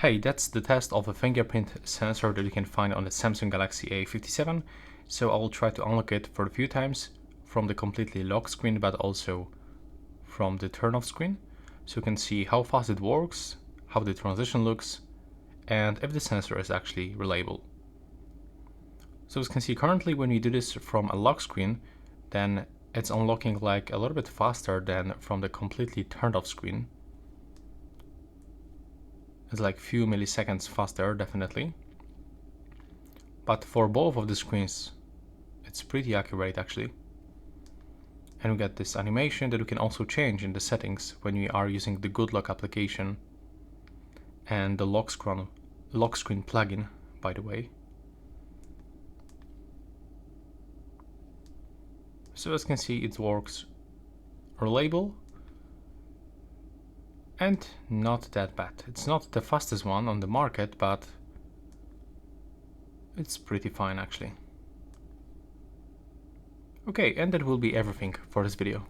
Hey, that's the test of a fingerprint sensor that you can find on the Samsung Galaxy A57. So I will try to unlock it for a few times from the completely lock screen, but also from the turn off screen. So you can see how fast it works, how the transition looks, and if the sensor is actually reliable. So as you can see currently when we do this from a lock screen, then it's unlocking like a little bit faster than from the completely turned off screen. It's like few milliseconds faster, definitely. But for both of the screens, it's pretty accurate actually. And we get this animation that we can also change in the settings when we are using the Good Lock application and the lock screen plugin, by the way. So as you can see, it works reliable and not that bad. It's not the fastest one on the market, but it's pretty fine actually. Okay, and that will be everything for this video.